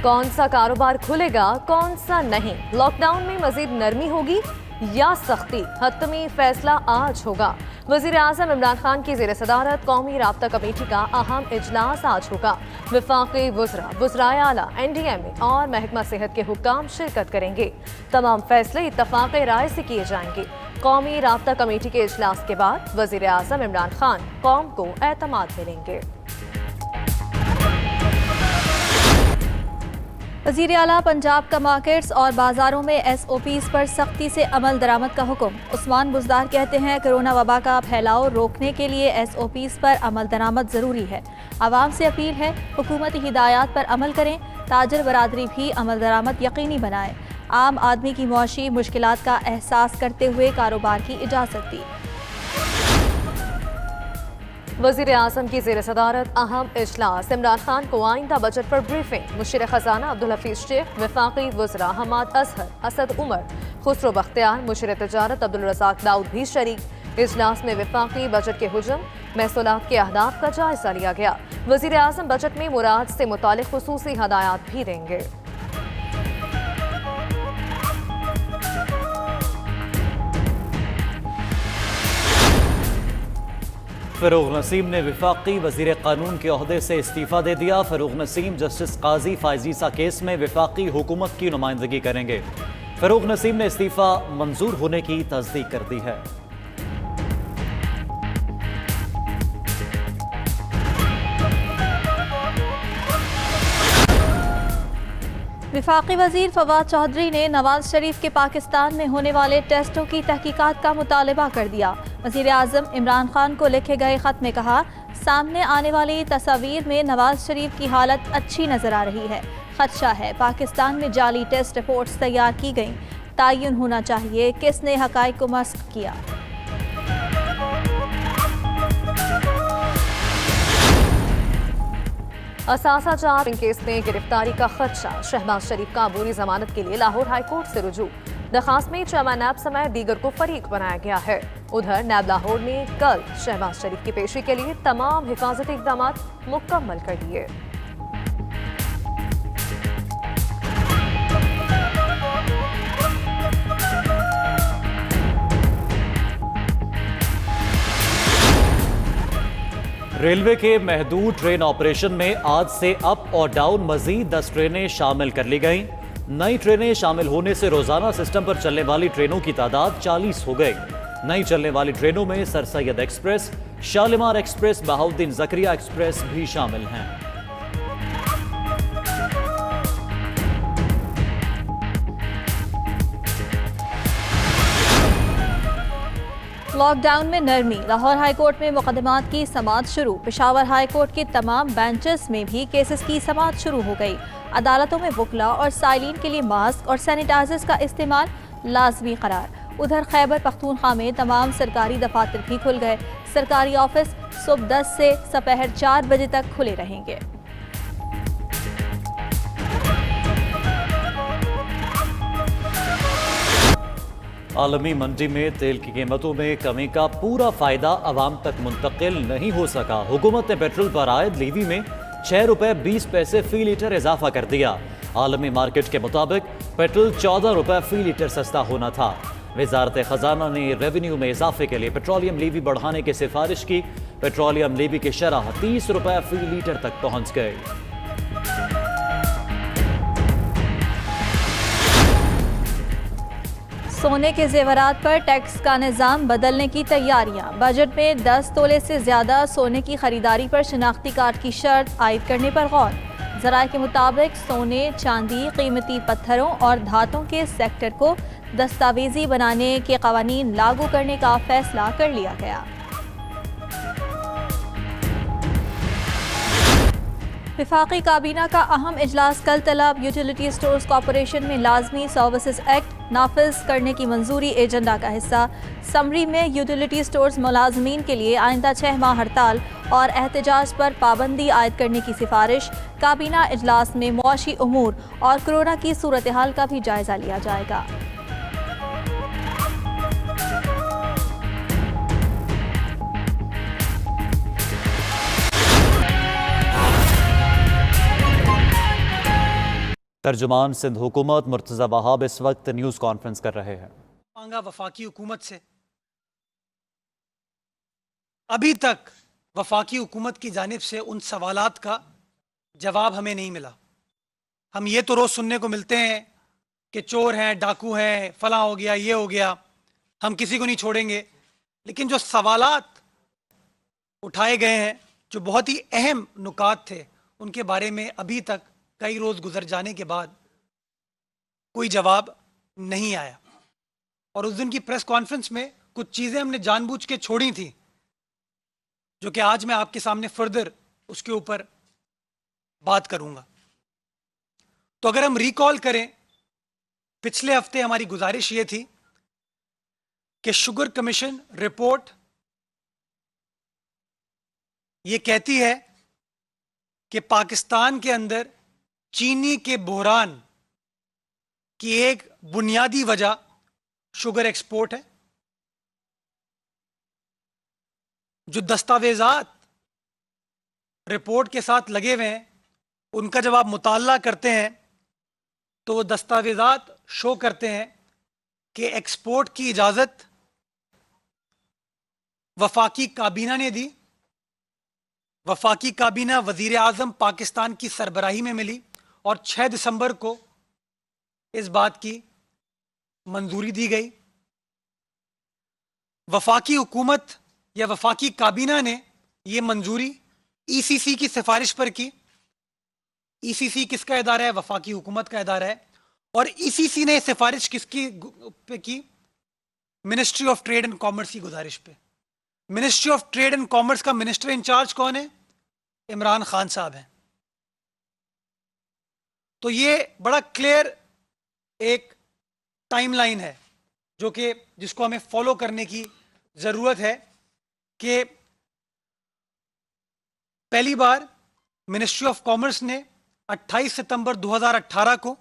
कौन सा कारोबार खुलेगा, कौन सा नहीं? लॉकडाउन में मजीद नरमी होगी या सख्ती? हतमी फैसला आज होगा। वजीर आजम इमरान खान की ज़ेर सदारत कौमी राब्ता कमेटी का अहम इजलास आज होगा। वफाकी वज़रा, वज़राए आला, NDMA और महकमा सेहत के हुक्काम शिरकत करेंगे। तमाम फैसले इत्तफाक राय से किए जाएंगे। कौमी राब्ता कमेटी के इजलास के बाद वजीर आजम इमरान खान कौम को एतमाद मिलेंगे। वज़ीर आला पंजाब का मार्केट्स और बाजारों में SOPs पर सख्ती से अमल दरामद का हुक्म। उस्मान बुज़दार कहते हैं कोरोना वबा का फैलाव रोकने के लिए SOPs पर अमल दरामद ज़रूरी है। आवाम से अपील है हुकूमती हिदायत पर अमल करें। ताजर बरादरी भी अमल दरामद यकीनी बनाए। आम आदमी की मुआशी मुश्किलात का एहसास करते हुए कारोबार की इजाज़त दी। वज़ीर आज़म की ज़ेर सदारत अहम इजलास। इमरान खान को आइंदा बजट पर ब्रीफिंग। मुशीर खजाना अब्दुल हफीज शेख, वफाकी वज़रा हमाद अजहर, असद उमर, खुसरो बख्तियार, मुशीर तजारत अब्दुल रज़ाक दाऊद भी शरीक। इजलास में वफाकी बजट के हुजम महसूलात के अहदाफ का जायजा लिया गया। वज़ीर आज़म बजट में मुराद से मुतालिक खुसूसी हदायत भी देंगे। फ़रूग नसीम ने वफाकी वज़ीर कानून के ओहदे से इस्तीफ़ा दे दिया। फ़रूग नसीम जस्टिस काजी फायजीसा केस में वफाकी हुकूमत की नुमाइंदगी करेंगे। फ़रूग नसीम ने इस्तीफ़ा मंजूर होने की तस्दीक कर दी है। वफाकी वज़ीर फवाद चौधरी ने नवाज शरीफ के पाकिस्तान में होने वाले टेस्टों की तहकीकात का मुतालबा कर दिया। वज़ीर आज़म इमरान खान को लिखे गए ख़त में कहा, सामने आने वाली तस्वीर में नवाज शरीफ की हालत अच्छी नज़र आ रही है। खदशा है पाकिस्तान में जाली टेस्ट रिपोर्ट्स तैयार की गईं। तयन होना चाहिए किसने हक़ाइक़ को मस्क किया। असासा चार केस में गिरफ्तारी का खदशा। शहबाज शरीफ का अबूरी जमानत के लिए लाहौर हाईकोर्ट से रुजू। दरखास्त में चेयरमैन नैब समेत दीगर को फरीक बनाया गया है। उधर नैब लाहौर ने कल शहबाज शरीफ की पेशी के लिए तमाम हिफाजती इक़दाम मुकम्मल कर दिए। रेलवे के महदूद ट्रेन ऑपरेशन में आज से अप और डाउन मजीद 10 ट्रेनें शामिल कर ली गईं। नई ट्रेनें शामिल होने से रोजाना सिस्टम पर चलने वाली ट्रेनों की तादाद 40 हो गई। नई चलने वाली ट्रेनों में sir Syed express, Shalimar express, Bahauddin Zakariya express भी शामिल हैं। लॉकडाउन में नरमी। लाहौर हाईकोर्ट में मुकदमात की समाअत शुरू। पेशावर हाईकोर्ट के तमाम बेंचेस में भी केसेस की समाअत शुरू हो गई। अदालतों में वकला और साइलिन के लिए मास्क और सैनिटाइजर्स का इस्तेमाल लाजमी करार। उधर खैबर पख्तूनख्वा में तमाम सरकारी दफातर भी खुल गए। सरकारी ऑफिस सुबह 10 से दोपहर 4 बजे तक खुले रहेंगे। आलमी मंडी में तेल की कीमतों में कमी का पूरा फायदा आवाम तक मुंतकिल नहीं हो सका। हुकूमत ने पेट्रोल पर आयद लीवी में 6 रुपए 20 पैसे फी लीटर इजाफा कर दिया। आलमी मार्केट के मुताबिक पेट्रोल 14 रुपए फी लीटर सस्ता होना था। वजारत खजाना ने रेवेन्यू में इजाफे के लिए पेट्रोलियम लीवी बढ़ाने की सिफारिश की। पेट्रोलियम लीवी की शरह 30 रुपए फी लीटर तक पहुंच गई। सोने के जेवरात पर टैक्स का निज़ाम बदलने की तैयारियां। बजट में 10 तोले से ज़्यादा सोने की खरीदारी पर शनाख्ती कार्ड की शर्त आयद करने पर गौर। ज़राए के मुताबिक सोने, चांदी, कीमती पत्थरों और धातों के सेक्टर को दस्तावेजी बनाने के कवानीन लागू करने का फैसला कर लिया गया। वफाकी काबीना का अहम इजलास कल तलब। यूटिलिटी स्टोर्स कॉरपोरेशन में लाजमी सर्विसेज एक्ट नाफिज करने की मंजूरी एजेंडा का हिस्सा। समरी में यूटिलिटी स्टोर्स मुलाजमीन के लिए आइंदा 6 माह हड़ताल और एहतजाज पर पाबंदी आयद करने की सिफारिश। काबीना इजलास में मुआशी उमूर और कोरोना की सूरत हाल का भी जायजा लिया जाएगा। तर्जुमान सिंध हुकूमत मुर्तज़ा वहाब इस वक्त न्यूज़ कॉन्फ्रेंस कर रहे हैं। मांगा वफाकी हुकूमत से, अभी तक वफाकी हुकूमत की जानिब से उन सवालात का जवाब हमें नहीं मिला। हम ये तो रोज़ सुनने को मिलते हैं कि चोर हैं, डाकू हैं, फला हो गया, ये हो गया, हम किसी को नहीं छोड़ेंगे। लेकिन जो सवालात उठाए गए हैं, जो बहुत ही अहम नुकात थे, उनके बारे में अभी तक कई रोज़ गुजर जाने के बाद कोई जवाब नहीं आया। और उस दिन की प्रेस कॉन्फ्रेंस में कुछ चीज़ें हमने जानबूझ के छोड़ी थी, जो कि आज मैं आपके सामने फर्दर उसके ऊपर बात करूंगा। तो अगर हम रिकॉल करें, पिछले हफ्ते हमारी गुजारिश ये थी कि शुगर कमीशन रिपोर्ट ये कहती है कि पाकिस्तान के अंदर चीनी के बहरान की एक बुनियादी वजह शुगर एक्सपोर्ट है। जो दस्तावेजात रिपोर्ट के साथ लगे हुए हैं, उनका जब आप मुताला करते हैं तो वो दस्तावेजात शो करते हैं कि एक्सपोर्ट की इजाज़त वफाकी काबीना ने दी। वफाकी काबीना वज़ीर आज़म पाकिस्तान की सरबराही में मिली और 6 दिसंबर को इस बात की मंजूरी दी गई। वफाकी हुकूमत या वफाकी काबीना ने यह मंजूरी ईसीसी की सिफारिश पर की। ईसीसी किसका इदारा है? वफाकी हुकूमत का इदारा है। और ईसीसी ने सिफारिश किसकी पे की? Ministry of trade and commerce की गुजारिश पे। Ministry of trade and commerce का मिनिस्टर इंचार्ज कौन है? इमरान खान साहब हैं। तो ये बड़ा क्लियर एक टाइमलाइन है जो कि जिसको हमें फॉलो करने की जरूरत है कि पहली बार मिनिस्ट्री ऑफ कॉमर्स ने 28 सितंबर 2018 को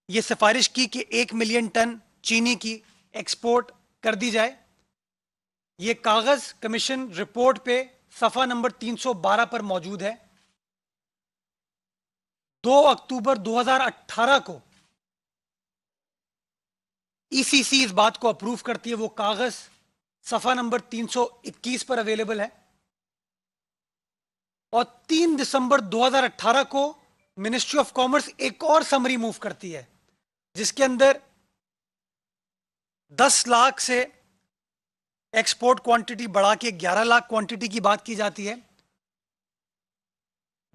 यह सिफारिश की कि 1 मिलियन टन चीनी की एक्सपोर्ट कर दी जाए। ये कागज कमीशन रिपोर्ट पे सफ़ा नंबर 312 पर मौजूद है। 2 अक्टूबर 2018 को ईसीसी इस बात को अप्रूव करती है। वो कागज सफ़ा नंबर 321 पर अवेलेबल है। और 3 दिसंबर 2018 को मिनिस्ट्री ऑफ कॉमर्स एक और समरी मूव करती है, जिसके अंदर 10 लाख से एक्सपोर्ट क्वांटिटी बढ़ा के 11 लाख क्वांटिटी की बात की जाती है।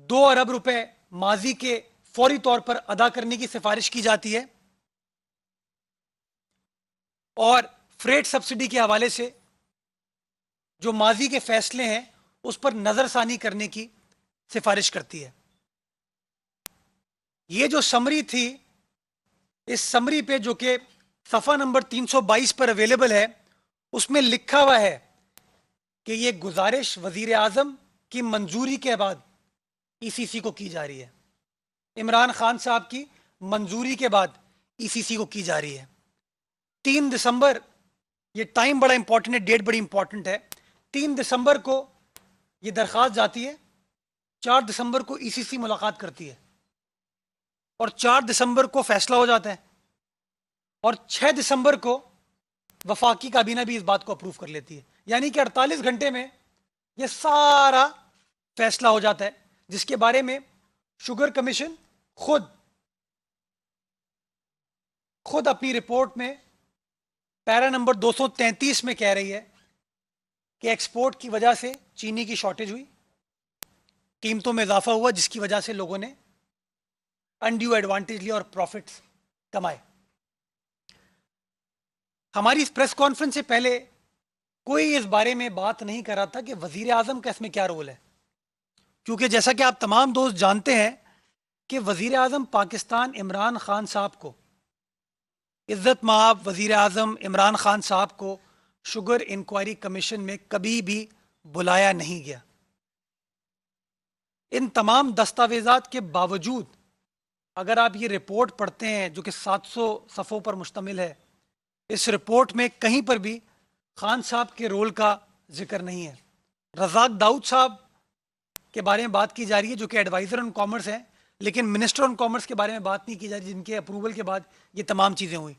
2 अरब रुपए माजी के फौरी तौर पर अदा करने की सिफारिश की जाती है। और फ्रेट सब्सिडी के हवाले से जो माजी के फैसले हैं उस पर नजरसानी करने की सिफारिश करती है। ये जो समरी थी, इस समरी पे जो कि सफ़ा नंबर 322 पर अवेलेबल है, उसमें लिखा हुआ है कि ये गुजारिश वजीर आज़म की मंजूरी के बाद ईसीसी को की जा रही है। इमरान खान साहब की मंजूरी के बाद ईसीसी को की जा रही है। 3 दिसंबर, ये टाइम बड़ा इंपॉर्टेंट है, डेट बड़ी इंपॉर्टेंट है। 3 दिसंबर को ये दरख्वास्त जाती है। 4 दिसंबर को ईसीसी मुलाकात करती है और 4 दिसंबर को फैसला हो जाता है। और 6 दिसंबर को वफाकी काबीना भी इस बात को अप्रूव कर लेती है। यानी कि 48 घंटे में यह सारा फैसला हो जाता है, जिसके बारे में शुगर कमीशन खुद अपनी रिपोर्ट में पैरा नंबर 233 में कह रही है कि एक्सपोर्ट की वजह से चीनी की शॉर्टेज हुई, कीमतों में इजाफा हुआ, जिसकी वजह से लोगों ने अनड्यू एडवांटेज लिया और प्रॉफिट्स कमाए। हमारी इस प्रेस कॉन्फ्रेंस से पहले कोई इस बारे में बात नहीं कर रहा था कि वजीर आज़म का इसमें क्या रोल है, क्योंकि जैसा कि आप तमाम दोस्त जानते हैं कि वजीर आज़म पाकिस्तान इमरान खान साहब को, इज़्ज़त माब वजीर आज़म इमरान खान साहब को शुगर इंक्वायरी कमीशन में कभी भी बुलाया नहीं गया। इन तमाम दस्तावेजात के बावजूद अगर आप ये रिपोर्ट पढ़ते हैं जो कि 700 सफ़ों पर मुश्तमिल है, इस रिपोर्ट में कहीं पर भी खान साहब के रोल का जिक्र नहीं है। रज़ाक दाऊद साहब के बारे में बात की जा रही है जो कि एडवाइज़र ऑन कॉमर्स हैं, लेकिन मिनिस्टर ऑन कॉमर्स के बारे में बात नहीं की जा रही, जिनके अप्रूवल के बाद ये तमाम चीज़ें हुई।